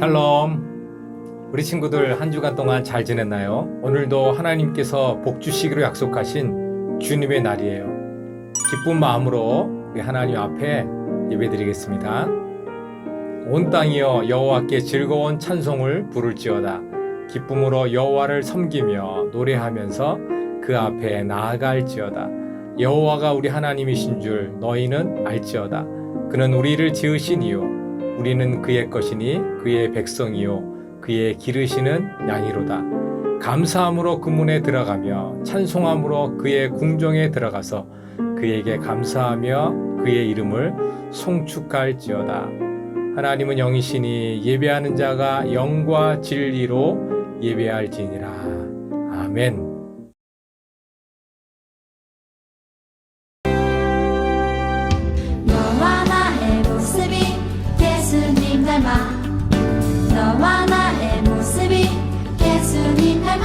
샬롬. 우리 친구들 한 주간 동안 잘 지냈나요? 오늘도 하나님께서 복 주시기로 약속하신 주님의 날이에요. 기쁜 마음으로 우리 하나님 앞에 예배드리겠습니다. 온 땅이여 여호와께 즐거운 찬송을 부를지어다. 기쁨으로 여호와를 섬기며 노래하면서 그 앞에 나아갈지어다. 여호와가 우리 하나님이신 줄 너희는 알지어다. 그는 우리를 지으시니요 우리는 그의 것이니 그의 백성이요 그의 기르시는 양이로다. 감사함으로 그 문에 들어가며 찬송함으로 그의 궁정에 들어가서 그에게 감사하며 그의 이름을 송축할지어다. 하나님은 영이시니 예배하는 자가 영과 진리로 예배할지니라. 아멘. 너와 나의 모습이 예수님 닮아. 너와 나의 모습이 예수님 닮아.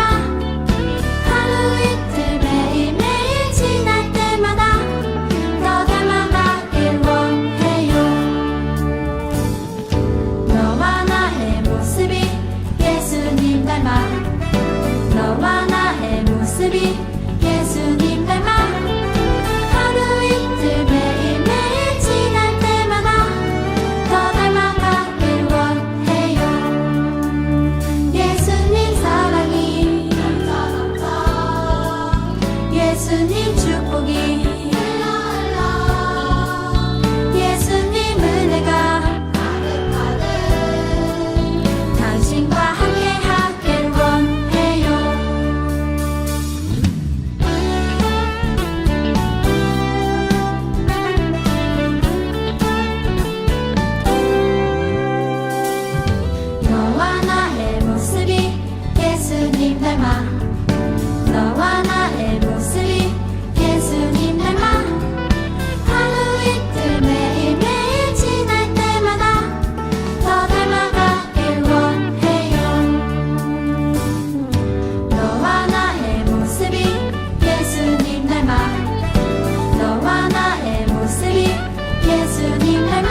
하루 이틀 매일매일 지날 때마다 더 닮아가길 원해요. 너와 나의 모습이 예수님 닮아. 너와 나의 모습이 예수님 닮아. 하루 이틀 매일매일 지날 때마다 더 닮아가길 원해요. 예수님 사랑이 예수님 축복이 예수님 은혜가 당신과 함께 하길 원해요. 너와 나의 모습이 예수님 닮아. 너와 나의 모습이 예수님 닮아. 하루 이틀 매일매일 지날 때마다 더 닮아가길 원해요. 너와 나의 모습이 예수님 닮아. 너와 나의 모습이 예수님 닮아.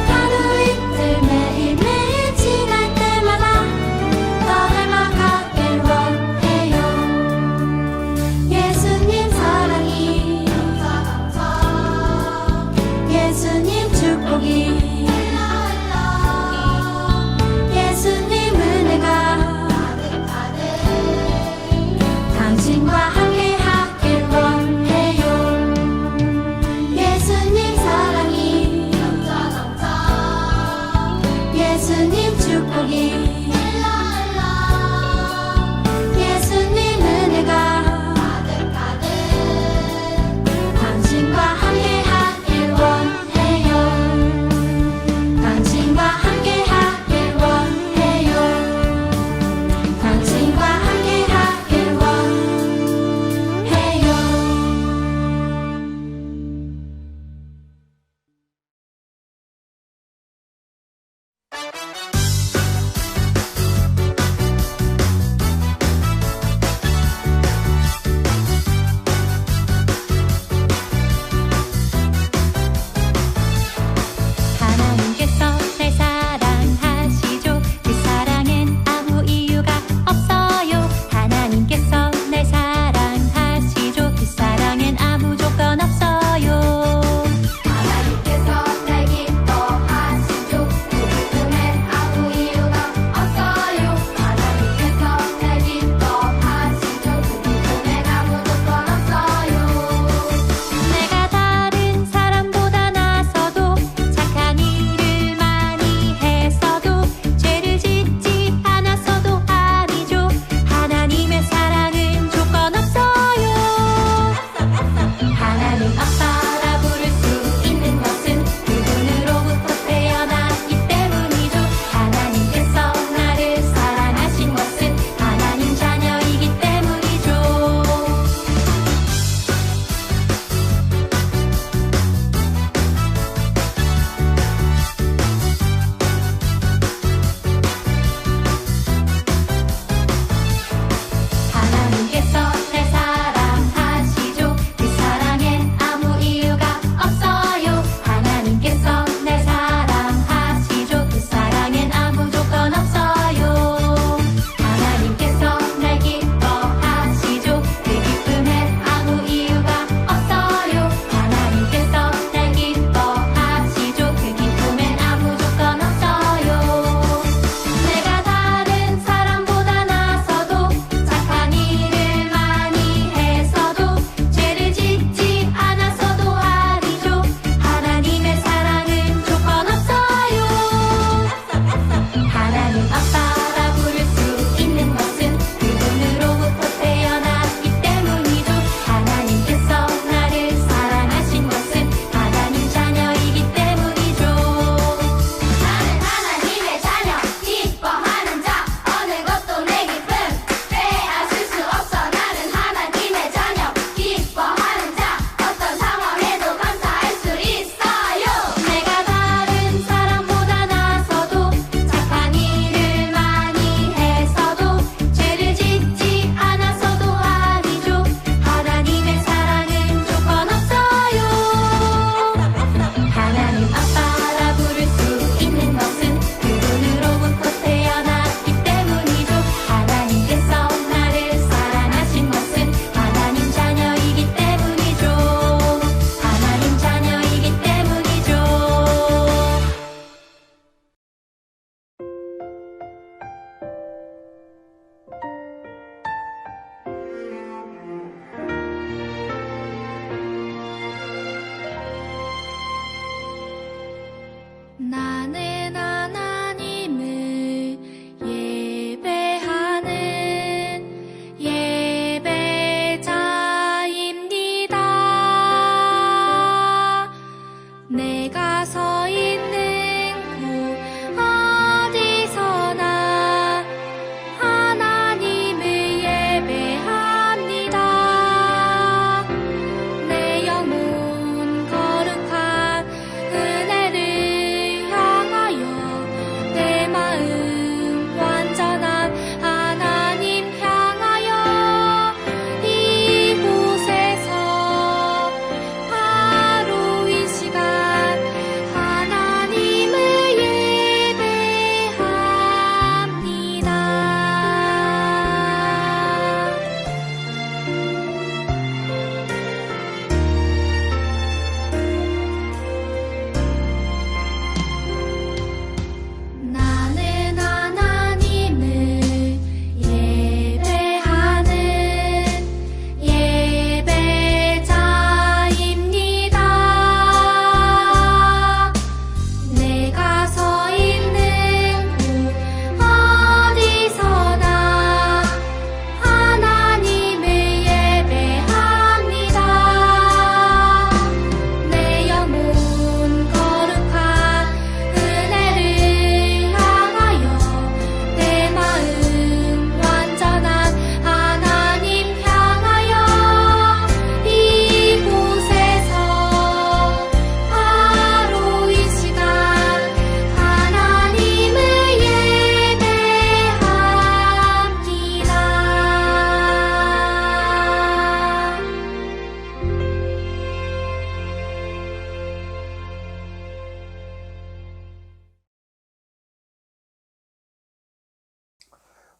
하루 이틀 매일매일 지날 때마다 더 닮아가길 원해요.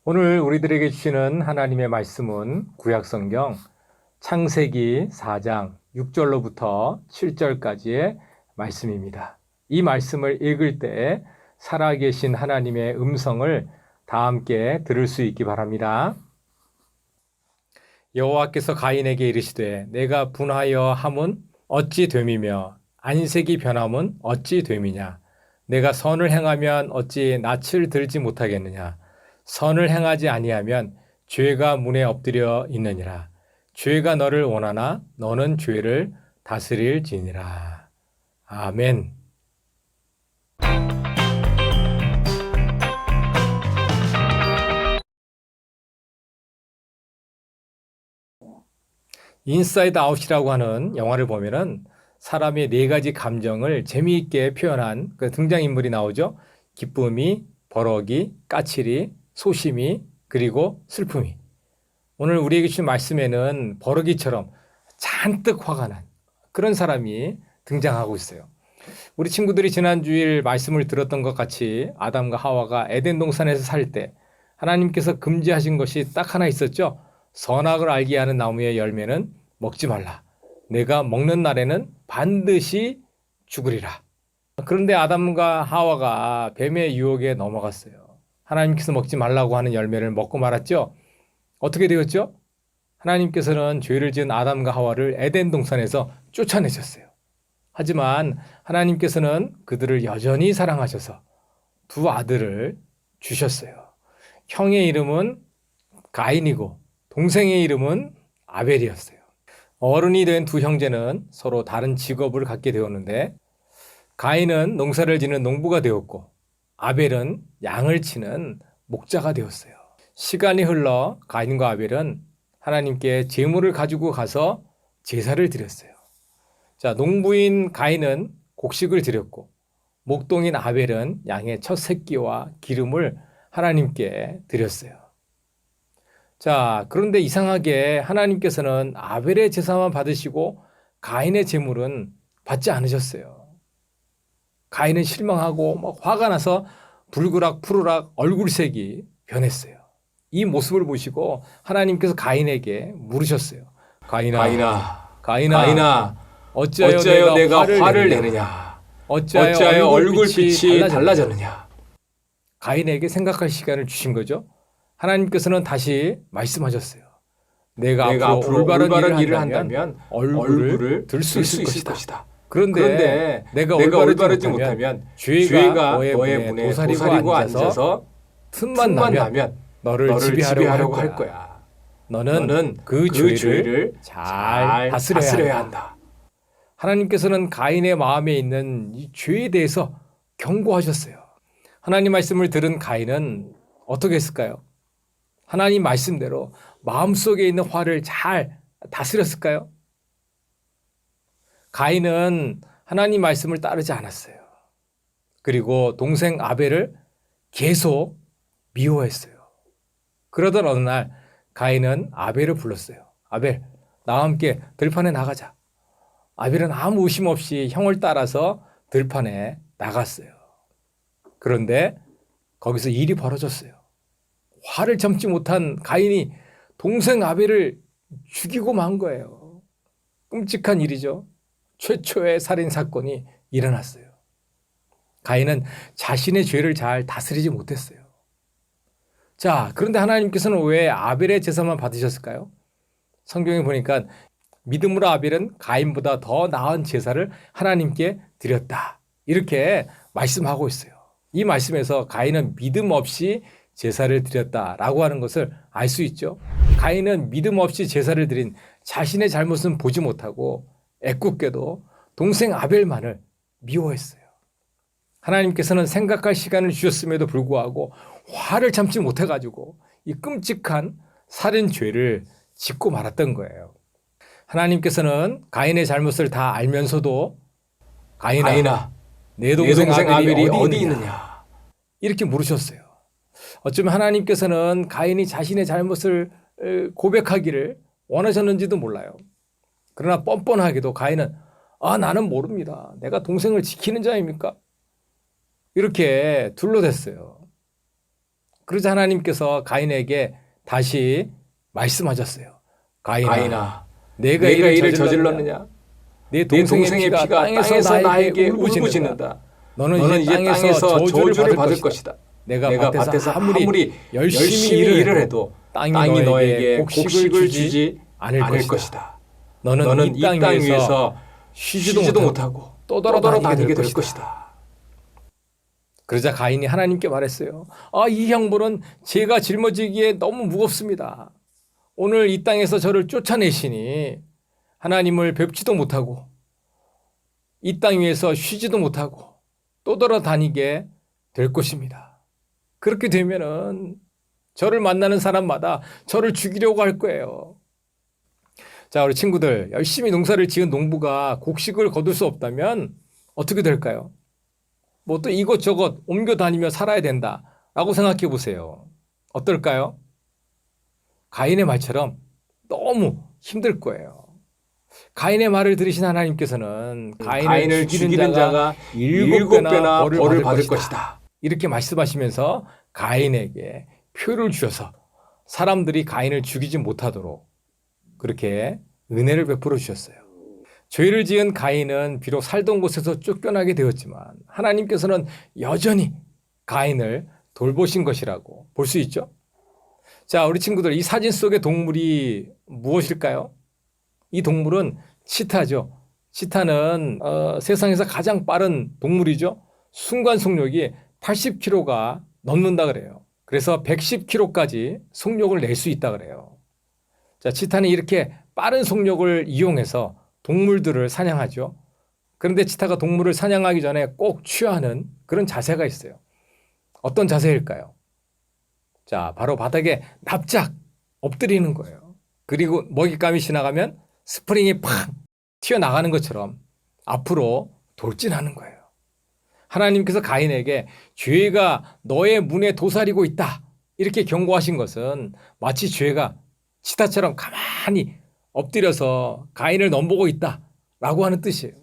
오늘 우리들에게 주시는 하나님의 말씀은 구약성경 창세기 4장 6절로부터 7절까지의 말씀입니다. 이 말씀을 읽을 때 살아계신 하나님의 음성을 다 함께 들을 수 있기 바랍니다. 여호와께서 가인에게 이르시되 내가 분하여 함은 어찌 됨이며 안색이 변함은 어찌 됨이냐. 내가 선을 행하면 어찌 낯을 들지 못하겠느냐. 선을 행하지 아니하면 죄가 문에 엎드려 있느니라. 죄가 너를 원하나 너는 죄를 다스릴지니라. 아멘. 인사이드 아웃이라고 하는 영화를 보면은 사람의 4가지 감정을 재미있게 표현한 그 등장인물이 나오죠. 기쁨이, 버럭이, 까칠이, 소심이, 그리고 슬픔이. 오늘 우리에게 주신 말씀에는 버럭이처럼 잔뜩 화가 난 그런 사람이 등장하고 있어요. 우리 친구들이 지난 주일 말씀을 들었던 것 같이 아담과 하와가 에덴 동산에서 살 때 하나님께서 금지하신 것이 딱 하나 있었죠. 선악을 알게 하는 나무의 열매는 먹지 말라. 내가 먹는 날에는 반드시 죽으리라. 그런데 아담과 하와가 뱀의 유혹에 넘어갔어요. 하나님께서 먹지 말라고 하는 열매를 먹고 말았죠. 어떻게 되었죠? 하나님께서는 죄를 지은 아담과 하와를 에덴 동산에서 쫓아내셨어요. 하지만 하나님께서는 그들을 여전히 사랑하셔서 2 아들을 주셨어요. 형의 이름은 가인이고 동생의 이름은 아벨이었어요. 어른이 된 2 형제는 서로 다른 직업을 갖게 되었는데 가인은 농사를 지는 농부가 되었고 아벨은 양을 치는 목자가 되었어요. 시간이 흘러 가인과 아벨은 하나님께 제물을 가지고 가서 제사를 드렸어요. 자, 농부인 가인은 곡식을 드렸고 목동인 아벨은 양의 첫 새끼와 기름을 하나님께 드렸어요. 자, 그런데 이상하게 하나님께서는 아벨의 제사만 받으시고 가인의 제물은 받지 않으셨어요. 가인은 실망하고 막 화가 나서 불그락 푸르락 얼굴색이 변했어요. 이 모습을 보시고 하나님께서 가인에게 물으셨어요. 가인아, 어찌하여 내가 화를 내느냐? 어찌하여 얼굴빛이 달라졌느냐? 가인에게 생각할 시간을 주신 거죠. 하나님께서는 다시 말씀하셨어요. 내가 앞으로 올바른 일을 한다면 얼굴을 들 수 있을 것이다. 그런데 내가 올바르지 못하면 죄가 너의 문에 도사리고 앉아서 틈만 나면 너를 지배하려고 할 거야. 너는 그 죄를 잘 다스려야 한다. 하나님께서는 가인의 마음에 있는 이 죄에 대해서 경고하셨어요. 하나님 말씀을 들은 가인은 어떻게 했을까요? 하나님 말씀대로 마음속에 있는 화를 잘 다스렸을까요? 가인은 하나님 말씀을 따르지 않았어요. 그리고 동생 아벨을 계속 미워했어요. 그러던 어느 날 가인은 아벨을 불렀어요. 아벨, 나와 함께 들판에 나가자. 아벨은 아무 의심 없이 형을 따라서 들판에 나갔어요. 그런데 거기서 일이 벌어졌어요. 화를 참지 못한 가인이 동생 아벨을 죽이고 만 거예요. 끔찍한 일이죠. 최초의 살인 사건이 일어났어요. 가인은 자신의 죄를 잘 다스리지 못했어요. 자, 그런데 하나님께서는 왜 아벨의 제사만 받으셨을까요? 성경에 보니까 믿음으로 아벨은 가인보다 더 나은 제사를 하나님께 드렸다. 이렇게 말씀하고 있어요. 이 말씀에서 가인은 믿음 없이 제사를 드렸다라고 하는 것을 알 수 있죠. 가인은 믿음 없이 제사를 드린 자신의 잘못은 보지 못하고 애꿎게도 동생 아벨만을 미워했어요. 하나님께서는 생각할 시간을 주셨음에도 불구하고 화를 참지 못해가지고 이 끔찍한 살인죄를 짓고 말았던 거예요. 하나님께서는 가인의 잘못을 다 알면서도 가인아, 내 동생 아벨이 어디 있느냐? 이렇게 물으셨어요. 어쩌면 하나님께서는 가인이 자신의 잘못을 고백하기를 원하셨는지도 몰라요. 그러나 뻔뻔하게도 가인은 나는 모릅니다. 내가 동생을 지키는 자입니까? 이렇게 둘러댔어요. 그러자 하나님께서 가인에게 다시 말씀하셨어요. 가인아, 내가 이를 저질렀느냐? 내 동생의 피가 땅에서 나에게 울부짖는다. 너는 이제 땅에서 저주를 받을 것이다. 내가 밭에서 아무리 열심히 일을 해도 땅이 너에게 곡식을 주지 않을 것이다. 너는 이 땅 위에서 쉬지도 못하고 떠돌아다니게 될 것이다. 그러자 가인이 하나님께 말했어요. 이 형벌은 제가 짊어지기에 너무 무겁습니다. 오늘 이 땅에서 저를 쫓아내시니 하나님을 뵙지도 못하고 이 땅 위에서 쉬지도 못하고 떠돌아다니게 될 것입니다. 그렇게 되면은 저를 만나는 사람마다 저를 죽이려고 할 거예요. 자, 우리 친구들, 열심히 농사를 지은 농부가 곡식을 거둘 수 없다면 어떻게 될까요? 뭐 또 이것저것 옮겨 다니며 살아야 된다라고 생각해 보세요. 어떨까요? 가인의 말처럼 너무 힘들 거예요. 가인의 말을 들으신 하나님께서는 가인을 죽이는 자가 7배나 벌을 받을 것이다. 이렇게 말씀하시면서 가인에게 표를 주셔서 사람들이 가인을 죽이지 못하도록 그렇게 은혜를 베풀어 주셨어요. 죄를 지은 가인은 비록 살던 곳에서 쫓겨나게 되었지만 하나님께서는 여전히 가인을 돌보신 것이라고 볼 수 있죠. 자, 우리 친구들, 이 사진 속의 동물이 무엇일까요? 이 동물은 치타죠. 치타는 세상에서 가장 빠른 동물이죠. 순간 속력이 80km가 넘는다 그래요. 그래서 110km까지 속력을 낼 수 있다 그래요. 자, 치타는 이렇게 빠른 속력을 이용해서 동물들을 사냥하죠. 그런데 치타가 동물을 사냥하기 전에 꼭 취하는 그런 자세가 있어요. 어떤 자세일까요? 자, 바로 바닥에 납작 엎드리는 거예요. 그리고 먹잇감이 지나가면 스프링이 팍 튀어나가는 것처럼 앞으로 돌진하는 거예요. 하나님께서 가인에게 죄가 너의 문에 도사리고 있다 이렇게 경고하신 것은 마치 죄가 치타처럼 가만히 엎드려서 가인을 넘보고 있다라고 하는 뜻이에요.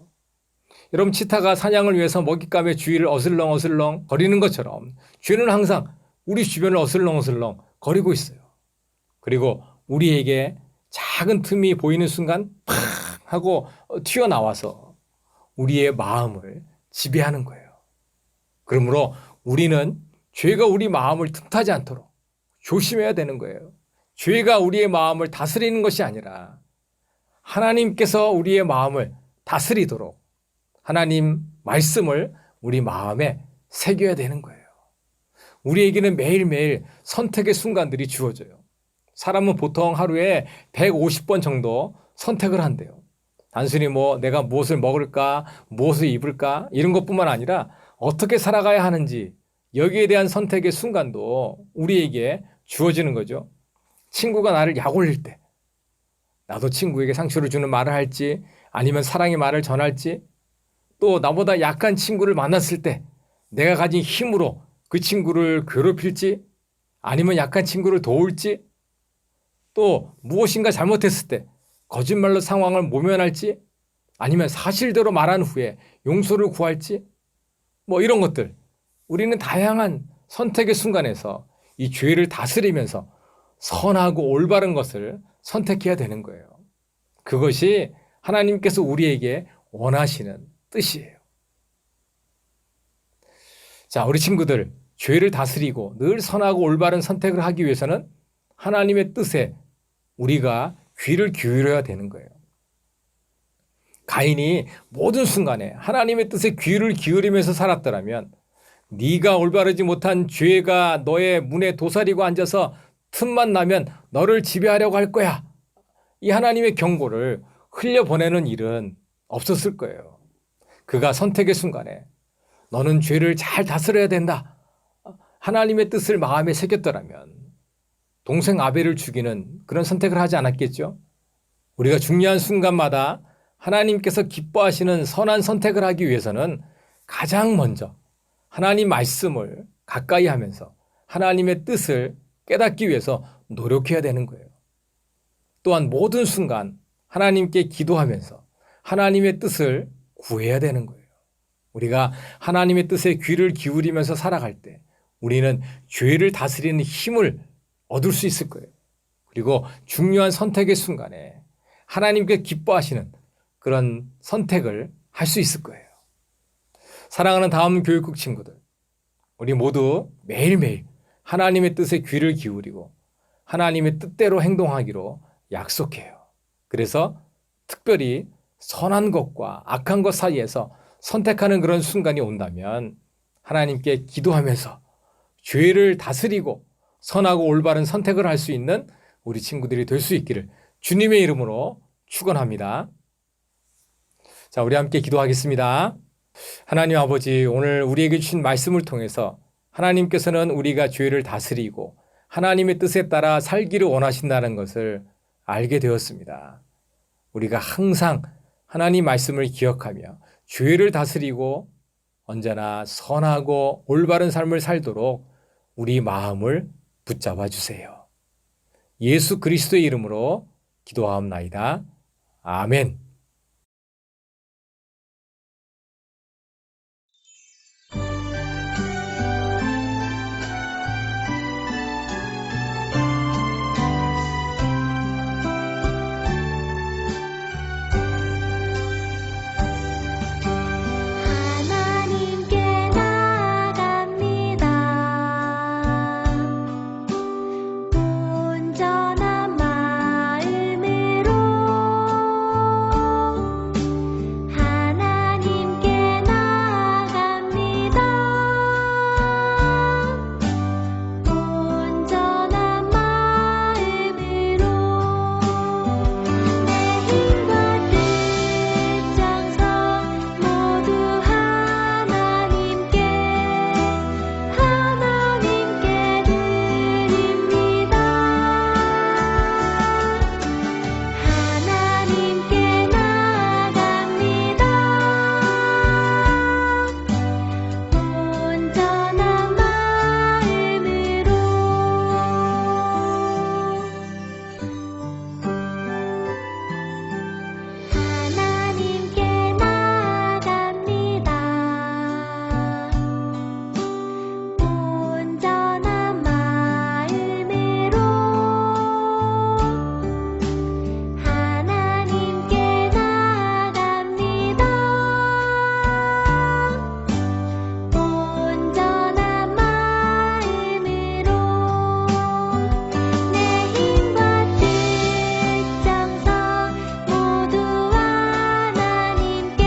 여러분, 치타가 사냥을 위해서 먹잇감의 주위를 어슬렁어슬렁 거리는 것처럼 죄는 항상 우리 주변을 어슬렁어슬렁 거리고 있어요. 그리고 우리에게 작은 틈이 보이는 순간 팍 하고 튀어나와서 우리의 마음을 지배하는 거예요. 그러므로 우리는 죄가 우리 마음을 틈타지 않도록 조심해야 되는 거예요. 죄가 우리의 마음을 다스리는 것이 아니라 하나님께서 우리의 마음을 다스리도록 하나님 말씀을 우리 마음에 새겨야 되는 거예요. 우리에게는 매일매일 선택의 순간들이 주어져요. 사람은 보통 하루에 150번 정도 선택을 한대요. 단순히 내가 무엇을 먹을까, 무엇을 입을까 이런 것뿐만 아니라 어떻게 살아가야 하는지 여기에 대한 선택의 순간도 우리에게 주어지는 거죠. 친구가 나를 약 올릴 때 나도 친구에게 상처를 주는 말을 할지 아니면 사랑의 말을 전할지, 또 나보다 약한 친구를 만났을 때 내가 가진 힘으로 그 친구를 괴롭힐지 아니면 약한 친구를 도울지, 또 무엇인가 잘못했을 때 거짓말로 상황을 모면할지 아니면 사실대로 말한 후에 용서를 구할지 이런 것들, 우리는 다양한 선택의 순간에서 이 죄를 다스리면서 선하고 올바른 것을 선택해야 되는 거예요. 그것이 하나님께서 우리에게 원하시는 뜻이에요. 자, 우리 친구들, 죄를 다스리고 늘 선하고 올바른 선택을 하기 위해서는 하나님의 뜻에 우리가 귀를 기울여야 되는 거예요. 가인이 모든 순간에 하나님의 뜻에 귀를 기울이면서 살았더라면 네가 올바르지 못한 죄가 너의 문에 도사리고 앉아서 틈만 나면 너를 지배하려고 할 거야. 이 하나님의 경고를 흘려보내는 일은 없었을 거예요. 그가 선택의 순간에 너는 죄를 잘 다스려야 된다. 하나님의 뜻을 마음에 새겼더라면 동생 아벨을 죽이는 그런 선택을 하지 않았겠죠? 우리가 중요한 순간마다 하나님께서 기뻐하시는 선한 선택을 하기 위해서는 가장 먼저 하나님 말씀을 가까이 하면서 하나님의 뜻을 깨닫기 위해서 노력해야 되는 거예요. 또한 모든 순간 하나님께 기도하면서 하나님의 뜻을 구해야 되는 거예요. 우리가 하나님의 뜻에 귀를 기울이면서 살아갈 때 우리는 죄를 다스리는 힘을 얻을 수 있을 거예요. 그리고 중요한 선택의 순간에 하나님께 기뻐하시는 그런 선택을 할 수 있을 거예요. 사랑하는 다음 교육국 친구들, 우리 모두 매일매일 하나님의 뜻에 귀를 기울이고 하나님의 뜻대로 행동하기로 약속해요. 그래서 특별히 선한 것과 악한 것 사이에서 선택하는 그런 순간이 온다면 하나님께 기도하면서 죄를 다스리고 선하고 올바른 선택을 할 수 있는 우리 친구들이 될 수 있기를 주님의 이름으로 축원합니다. 자, 우리 함께 기도하겠습니다. 하나님 아버지, 오늘 우리에게 주신 말씀을 통해서 하나님께서는 우리가 죄를 다스리고 하나님의 뜻에 따라 살기를 원하신다는 것을 알게 되었습니다. 우리가 항상 하나님 말씀을 기억하며 죄를 다스리고 언제나 선하고 올바른 삶을 살도록 우리 마음을 붙잡아 주세요. 예수 그리스도의 이름으로 기도하옵나이다. 아멘. 하나님께 나아갑니다. 온전한 마음으로 하나님께 나아갑니다. 온전한 마음으로 내 힘과 뜻 정성 모두 하나님께 드립니다. 하나님께 나아갑니다. 온전한 마음으로 하나님께 나아갑니다. 온전한 마음으로 하나님께 나아갑니다. 온전한 마음으로 내 힘과 뜻 정성 모두 하나님께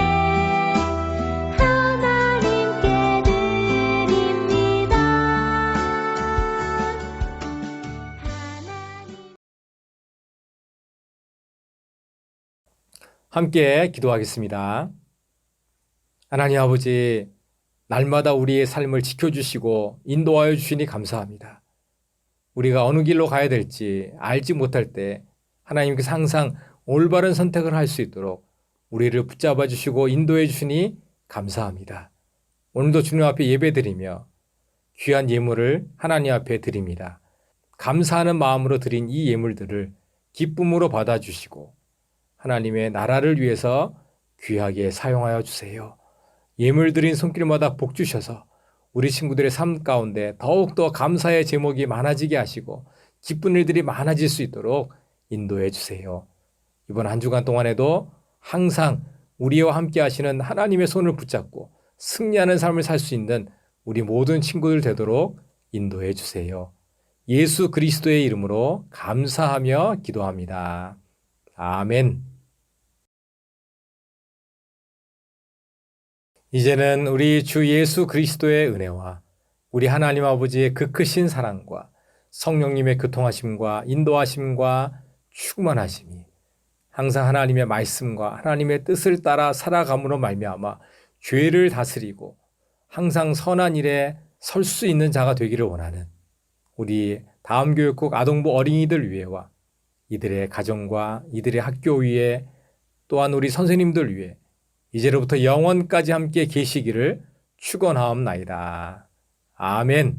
드립니다. 함께 기도하겠습니다. 하나님 아버지, 날마다 우리의 삶을 지켜주시고 인도하여 주시니 감사합니다. 우리가 어느 길로 가야 될지 알지 못할 때 하나님께서 항상 올바른 선택을 할 수 있도록 우리를 붙잡아 주시고 인도해 주시니 감사합니다. 오늘도 주님 앞에 예배드리며 귀한 예물을 하나님 앞에 드립니다. 감사하는 마음으로 드린 이 예물들을 기쁨으로 받아주시고 하나님의 나라를 위해서 귀하게 사용하여 주세요. 예물 드린 손길마다 복 주셔서 우리 친구들의 삶 가운데 더욱더 감사의 제목이 많아지게 하시고 기쁜 일들이 많아질 수 있도록 인도해 주세요. 이번 한 주간 동안에도 항상 우리와 함께 하시는 하나님의 손을 붙잡고 승리하는 삶을 살 수 있는 우리 모든 친구들 되도록 인도해 주세요. 예수 그리스도의 이름으로 감사하며 기도합니다. 아멘. 이제는 우리 주 예수 그리스도의 은혜와 우리 하나님 아버지의 그 크신 사랑과 성령님의 교통하심과 인도하심과 충만하심이 항상 하나님의 말씀과 하나님의 뜻을 따라 살아감으로 말미암아 죄를 다스리고 항상 선한 일에 설 수 있는 자가 되기를 원하는 우리 다음 교육국 아동부 어린이들 위해와 이들의 가정과 이들의 학교 위에 또한 우리 선생님들 위해 이제로부터 영원까지 함께 계시기를 축원하옵나이다. 아멘.